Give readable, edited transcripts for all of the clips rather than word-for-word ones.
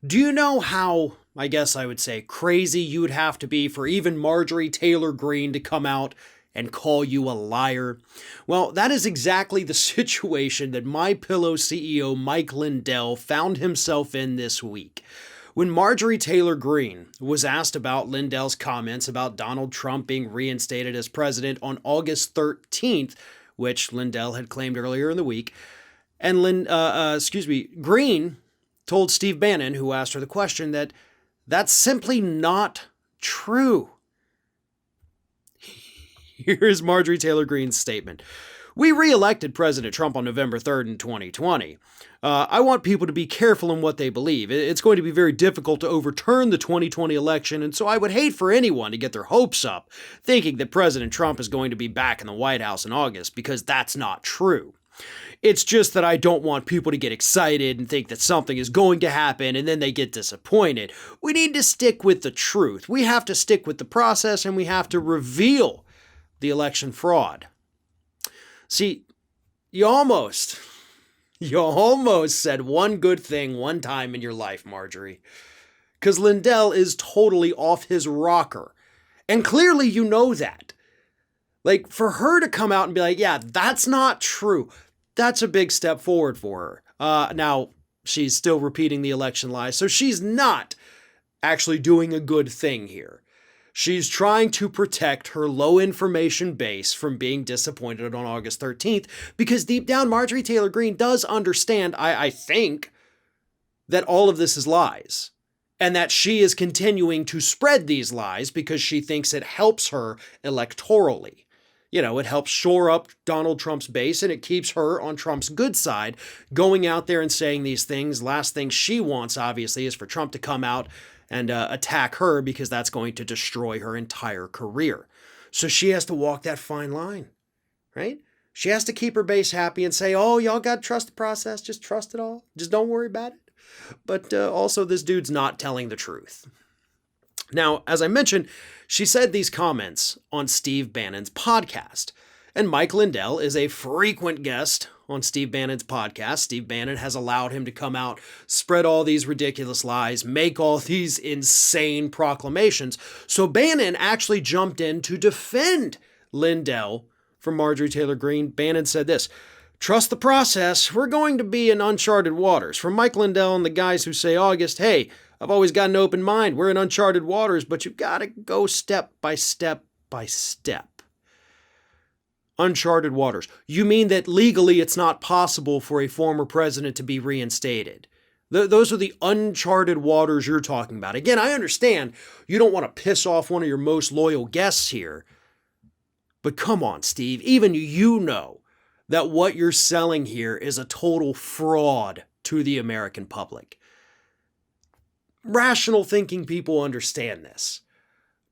Do you know how, I guess I would say, crazy you would have to be for even Marjorie Taylor Greene to come out and call you a liar? Well, that is exactly the situation that MyPillow CEO Mike Lindell found himself in this week. When Marjorie Taylor Greene was asked about Lindell's comments about Donald Trump being reinstated as president on August 13th, which Lindell had claimed earlier in the week, and Greene told Steve Bannon, who asked her the question, that that's simply not true. Here's Marjorie Taylor Greene's statement. We reelected President Trump on November 3rd in 2020. I want people to be careful in what they believe. It's going to be very difficult to overturn the 2020 election, and so I would hate for anyone to get their hopes up thinking that President Trump is going to be back in the White House in August, because that's not true. It's just that I don't want people to get excited and think that something is going to happen and then they get disappointed. We need to stick with the truth. We have to stick with the process, and we have to reveal the election fraud. See, you almost said one good thing one time in your life, Marjorie. Because Lindell is totally off his rocker. And clearly you know that. Like, for her to come out and be like, yeah, that's not true, that's a big step forward for her. Now, she's still repeating the election lies, so she's not actually doing a good thing here. She's trying to protect her low information base from being disappointed on August 13th, because deep down, Marjorie Taylor Greene does understand, I think, that all of this is lies, and that she is continuing to spread these lies because she thinks it helps her electorally. You know, it helps shore up Donald Trump's base, and it keeps her on Trump's good side, going out there and saying these things. Last thing she wants, obviously, is for Trump to come out and attack her, because that's going to destroy her entire career. So she has to walk that fine line, right? She has to keep her base happy and say, oh, y'all got to trust the process. Just trust it all. Just don't worry about it. But also, this dude's not telling the truth. Now, as I mentioned, she said these comments on Steve Bannon's podcast. And Mike Lindell is a frequent guest on Steve Bannon's podcast. Steve Bannon has allowed him to come out, spread all these ridiculous lies, make all these insane proclamations. So Bannon actually jumped in to defend Lindell from Marjorie Taylor Greene. Bannon said this: trust the process. We're going to be in uncharted waters. From Mike Lindell and the guys who say August, hey, I've always got an open mind. We're in uncharted waters, but you've got to go step by step by step. Uncharted waters. You mean that legally it's not possible for a former president to be reinstated? Those are the uncharted waters you're talking about. Again, I understand you don't want to piss off one of your most loyal guests here. But come on, Steve. Even you know that what you're selling here is a total fraud to the American public. Rational thinking people understand this.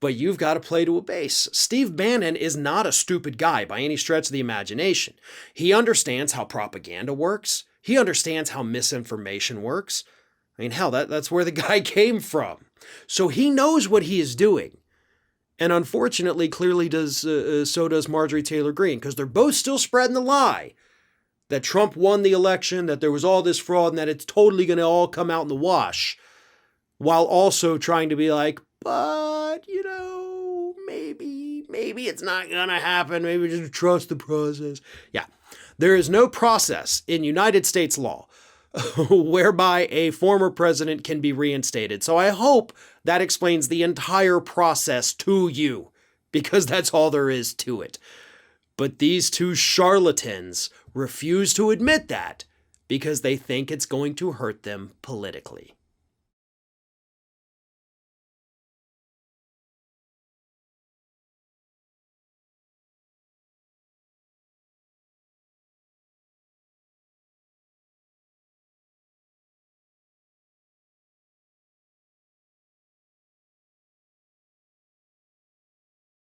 But you've got to play to a base. Steve Bannon is not a stupid guy by any stretch of the imagination. He understands how propaganda works. He understands how misinformation works. I mean, hell, that's where the guy came from. So he knows what he is doing. And unfortunately, clearly so does Marjorie Taylor Greene, because they're both still spreading the lie that Trump won the election, that there was all this fraud, and that it's totally going to all come out in the wash, while also trying to be like, but, you know, maybe it's not going to happen. Maybe just trust the process. Yeah, there is no process in United States law whereby a former president can be reinstated. So I hope that explains the entire process to you, because that's all there is to it. But these two charlatans refuse to admit that because they think it's going to hurt them politically.